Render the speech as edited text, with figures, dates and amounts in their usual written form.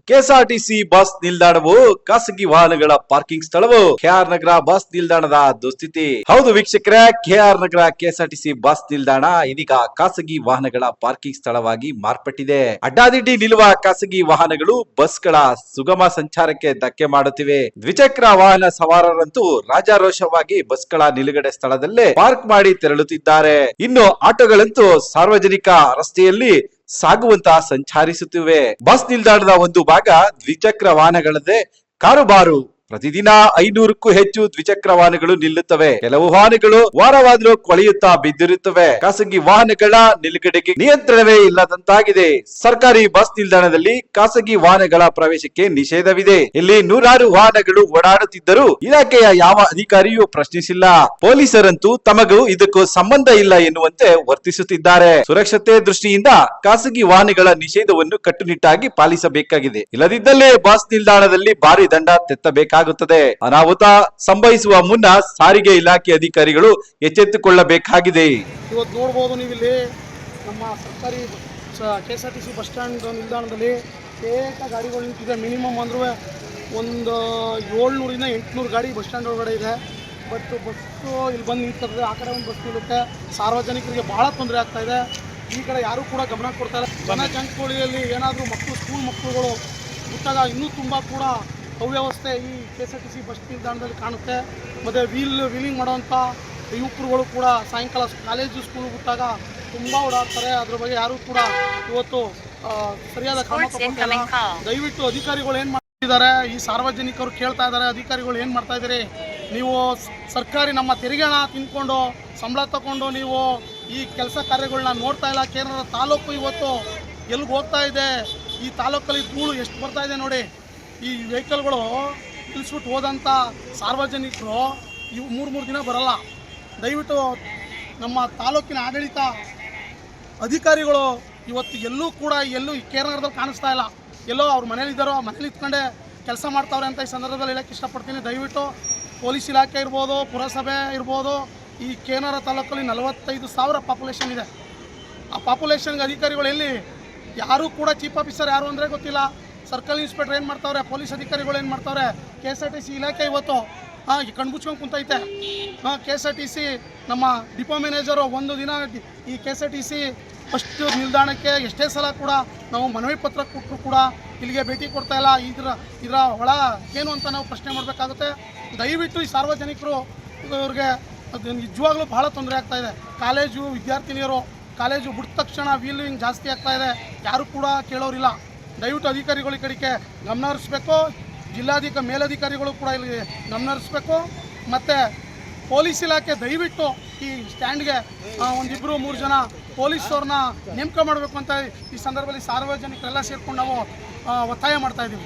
KSRTC bus ನಿಲ್ದಾಣವು ಖಾಸಗಿ ವಾಹನಗಳ ಪಾರ್ಕಿಂಗ್ ಸ್ಥಳವು ಕೆಆರ್ ನಗರ ಬಸ್ ನಿಲ್ದಾಣದ ದುಸ್ಥಿತಿ. ಹೌದು ವೀಕ್ಷಕರೇ, ಕೆಆರ್ ನಗರ ಕೆಎಸ್ಆರ್ಟಿಸಿ ಬಸ್ ನಿಲ್ದಾಣ ಇದೀಗ ಖಾಸಗಿ ವಾಹನಗಳ ಪಾರ್ಕಿಂಗ್ ಸ್ಥಳವಾಗಿ ಮಾರ್ಪಟ್ಟಿದೆ. ಅಡ್ಡಾದಿಡ್ಡಿ ನಿಲ್ಲುವ ಖಾಸಗಿ ವಾಹನಗಳು ಬಸ್ಗಳ ಸುಗಮ ಸಂಚಾರಕ್ಕೆ ಧಕ್ಕೆ ಮಾಡುತ್ತಿವೆ. ದ್ವಿಚಕ್ರ ವಾಹನ ಸವಾರರಂತೂ ರಾಜಾರೋಷವಾಗಿ ಬಸ್ಗಳ ನಿಲುಗಡೆ ಸ್ಥಳದಲ್ಲೇ ಪಾರ್ಕ್ ಮಾಡಿ ತೆರಳುತ್ತಿದ್ದಾರೆ. ಇನ್ನು ಆಟೋಗಳಂತೂ ಸಾರ್ವಜನಿಕ ರಸ್ತೆಯಲ್ಲಿ ಸಾಗುವಂತಹ ಸಂಚರಿಸುತ್ತಿವೆ. ಬಸ್ ನಿಲ್ದಾಣದ ಒಂದು ಭಾಗ ದ್ವಿಚಕ್ರ ವಾಹನಗಳದ್ದೇ ಕಾರುಬಾರು. ಪ್ರತಿದಿನ 500ಕ್ಕೂ ಹೆಚ್ಚು ದ್ವಿಚಕ್ರ ವಾಹನಗಳು ನಿಲ್ಲುತ್ತವೆ. ಕೆಲವು ವಾಹನಗಳು ವಾರವಾದರೂ ಕೊಳೆಯುತ್ತಾ ಬಿದ್ದಿರುತ್ತವೆ. ಖಾಸಗಿ ವಾಹನಗಳ ನಿಲುಗಡೆಗೆ ನಿಯಂತ್ರಣವೇ ಇಲ್ಲದಂತಾಗಿದೆ. ಸರ್ಕಾರಿ ಬಸ್ ನಿಲ್ದಾಣದಲ್ಲಿ ಖಾಸಗಿ ವಾಹನಗಳ ಪ್ರವೇಶಕ್ಕೆ ನಿಷೇಧವಿದೆ. ಇಲ್ಲಿ ನೂರಾರು ವಾಹನಗಳು ಓಡಾಡುತ್ತಿದ್ದರೂ ಇಲಾಖೆಯ ಯಾವ ಅಧಿಕಾರಿಯೂ ಪ್ರಶ್ನಿಸಿಲ್ಲ. ಪೊಲೀಸರಂತೂ ತಮಗೂ ಇದಕ್ಕೂ ಸಂಬಂಧ ಇಲ್ಲ ಎನ್ನುವಂತೆ ವರ್ತಿಸುತ್ತಿದ್ದಾರೆ. ಸುರಕ್ಷತೆ ದೃಷ್ಟಿಯಿಂದ ಖಾಸಗಿ ವಾಹನಗಳ ನಿಷೇಧವನ್ನು ಕಟ್ಟುನಿಟ್ಟಾಗಿ ಪಾಲಿಸಬೇಕಾಗಿದೆ. ಇಲ್ಲದಿದ್ದಲ್ಲಿ ಬಸ್ ನಿಲ್ದಾಣದಲ್ಲಿ ಭಾರಿ ದಂಡ ತೆತ್ತಬೇಕಾಗುತ್ತದೆ. ಅನಾಹುತ ಸಂಭವಿಸುವ ಮುನ್ನ ಸಾರಿಗೆ ಇಲಾಖೆ ಅಧಿಕಾರಿಗಳು ಎಚ್ಚೆತ್ತುಕೊಳ್ಳಬೇಕಾಗಿದೆ. ಇವತ್ತು ನೋಡಬಹುದು ನೀವು ಇಲ್ಲಿ ನಮ್ಮ ಸರ್ಕಾರಿ ಕೆಎಸ್ಆರ್ಟಿಸಿ ಬಸ್ ಸ್ಟ್ಯಾಂಡ್ ನಿಲ್ದಾಣದಲ್ಲಿ ಏಕ ಗಾಡಿಗಳು ನಿಂತಿದೆ. ಮಿನಿಮಮ್ ಅಂದ್ರೂ ಒಂದು 700ರಿಂದ 800 ಗಾಡಿ ಬಸ್ ಸ್ಟ್ಯಾಂಡ್ ಒಳಗಡೆ ಇದೆ. ಬಟ್ ಬಸ್ಸು ಇಲ್ಲಿ ಬಂದು ನಿಂತಿರ್ತದೆ. ಆ ಕಡೆ ಒಂದು ಬಸ್ ನಿಲ್ಲುತ್ತೆ. ಸಾರ್ವಜನಿಕರಿಗೆ ಬಹಳ ತೊಂದರೆ ಆಗ್ತಾ ಇದೆ. ಈ ಕಡೆ ಯಾರೂ ಕೂಡ ಗಮನ ಕೊಡ್ತಾ ಇಲ್ಲ. ಜನಜಂಗುಳಿಯಲ್ಲಿ ಏನಾದರೂ ಸ್ಕೂಲ್ ಮಕ್ಕಳುಗಳು ಬಿಟ್ಟಾಗ ಇನ್ನೂ ತುಂಬ ಕೂಡ ಅವ್ಯವಸ್ಥೆ ಈ ಕೆಎಸ್ಆರ್ಟಿಸಿ ಬಸ್ ನಿಲ್ದಾಣದಲ್ಲಿ ಕಾಣುತ್ತೆ. ಮತ್ತು ವೀಲಿಂಗ್ ಮಾಡೋವಂಥ ಯುವಕರುಗಳು ಕೂಡ ಸಾಯಂಕಾಲ ಕಾಲೇಜು ಸ್ಕೂಲ್ ಬಿಟ್ಟಾಗ ತುಂಬ ಓಡಾಡ್ತಾರೆ. ಅದ್ರ ಬಗ್ಗೆ ಯಾರೂ ಕೂಡ ಇವತ್ತು ಸರಿಯಾದ ಕ್ರಮ ತಗೊಂಡಿಲ್ಲ. ದಯವಿಟ್ಟು ಅಧಿಕಾರಿಗಳು ಏನು ಮಾಡ್ತಿದ್ದಾರೆ, ಈ ಸಾರ್ವಜನಿಕರು ಕೇಳ್ತಾ ಇದ್ದಾರೆ, ಅಧಿಕಾರಿಗಳು ಏನು ಮಾಡ್ತಾ ಇದ್ದೀರಿ? ನೀವು ಸರ್ಕಾರಿ ನಮ್ಮ ತೆರಿಗೆ ಹಣ ತಿನ್ಕೊಂಡು ಸಂಬಳ ತಗೊಂಡು ನೀವು ಈ ಕೆಲಸ ಕಾರ್ಯಗಳನ್ನ ನೋಡ್ತಾ ಇಲ್ಲ. ಕೇಂದ್ರ ತಾಲೂಕು ಇವತ್ತು ಎಲ್ಲಿಗೆ ಹೋಗ್ತಾ ಇದೆ? ಈ ತಾಲೂಕಲ್ಲಿ ಧೂಳು ಎಷ್ಟು ಬರ್ತಾ ಇದೆ ನೋಡಿ. ಈ ವೆಹಿಕಲ್ಗಳು ನಿಲ್ಲಿಸ್ಬಿಟ್ಟು ಹೋದಂಥ ಸಾರ್ವಜನಿಕರು ಇವು 3 ದಿನ ಬರಲ್ಲ. ದಯವಿಟ್ಟು ನಮ್ಮ ತಾಲೂಕಿನ ಆಡಳಿತ ಅಧಿಕಾರಿಗಳು ಇವತ್ತು ಎಲ್ಲೂ ಕೇರಳದಲ್ಲಿ ಕಾಣಿಸ್ತಾ ಇಲ್ಲ. ಎಲ್ಲೋ ಅವ್ರ ಮನೇಲಿದ್ದಾರೋ ಮನೇಲಿ ಇಟ್ಕೊಂಡೆ ಕೆಲಸ ಮಾಡ್ತಾವ್ರೆ ಅಂತ ಈ ಸಂದರ್ಭದಲ್ಲಿ ಹೇಳಕ್ಕೆ ಇಷ್ಟಪಡ್ತೀನಿ. ದಯವಿಟ್ಟು ಪೊಲೀಸ್ ಇಲಾಖೆ ಇರ್ಬೋದು, ಪುರಸಭೆ ಇರ್ಬೋದು, ಈ ಕೇನರ ತಾಲೂಕಲ್ಲಿ 45,000 ಪಾಪ್ಯುಲೇಷನ್ ಇದೆ. ಆ ಪಾಪ್ಯುಲೇಷನ್ಗೆ ಅಧಿಕಾರಿಗಳು ಎಲ್ಲಿ? ಯಾರೂ ಕೂಡ ಚೀಫ್ ಆಫೀಸರ್ ಯಾರು ಅಂದರೆ ಗೊತ್ತಿಲ್ಲ. ಸರ್ಕಲ್ ಇನ್ಸ್ಪೆಕ್ಟರ್ ಏನು ಮಾಡ್ತಾವ್ರೆ, ಪೊಲೀಸ್ ಅಧಿಕಾರಿಗಳು ಏನು ಮಾಡ್ತಾವ್ರೆ? ಕೆಎಸ್ಆರ್ಟಿಸಿ ಇಲಾಖೆ ಇವತ್ತು ಕಣ್ಮುಚ್ಕೊಂಡು ಕುಂತೈತೆ. ಕೆಎಸ್ಆರ್ಟಿಸಿ ನಮ್ಮ ಡಿಪೋ ಮ್ಯಾನೇಜರು ಒಂದು ದಿನ ಈ ಕೆಎಸ್ಆರ್ಟಿಸಿ ಫಸ್ಟ್ ನಿಲ್ದಾಣಕ್ಕೆ ಎಷ್ಟೇ ಸಲ ಕೂಡ ನಾವು ಮನವಿ ಪತ್ರ ಕೊಟ್ಟರು ಕೂಡ ಇಲ್ಲಿಗೆ ಭೇಟಿ ಕೊಡ್ತಾ ಇಲ್ಲ. ಇದರ ಒಳ ಏನು ಅಂತ ನಾವು ಪ್ರಶ್ನೆ ಮಾಡಬೇಕಾಗುತ್ತೆ. ದಯವಿಟ್ಟು ಈ ಸಾರ್ವಜನಿಕರು ಇವ್ರಿಗೆ ಅದು ನಿಜವಾಗ್ಲೂ ಬಹಳ ತೊಂದರೆ ಆಗ್ತಾ ಇದೆ. ಕಾಲೇಜು ವಿದ್ಯಾರ್ಥಿನಿಯರು ಕಾಲೇಜು ಬಿಟ್ಟ ತಕ್ಷಣ ವೀಲಿಂಗ್ ಜಾಸ್ತಿ ಆಗ್ತಾ ಇದೆ. ಯಾರು ಕೂಡ ಕೇಳೋರಿಲ್ಲ. ದಯವಿಟ್ಟು ಅಧಿಕಾರಿಗಳು ಈ ಕಡೆಗೆ ಗಮನ ಹರಿಸ್ಬೇಕು. ಮೇಲಧಿಕಾರಿಗಳು ಕೂಡ ಇಲ್ಲಿ ಗಮನ ಹರಿಸ್ಬೇಕು. ಮತ್ತು ಪೊಲೀಸ್ ಇಲಾಖೆ ದಯವಿಟ್ಟು ಈ ಸ್ಟ್ಯಾಂಡ್ಗೆ 1-2-3 ಜನ ಪೊಲೀಸವ್ರನ್ನ ನೇಮಕ ಮಾಡಬೇಕು ಅಂತ ಈ ಸಂದರ್ಭದಲ್ಲಿ ಸಾರ್ವಜನಿಕರೆಲ್ಲ ಸೇರ್ಕೊಂಡು ನಾವು ಒತ್ತಾಯ ಮಾಡ್ತಾಯಿದ್ದೀವಿ.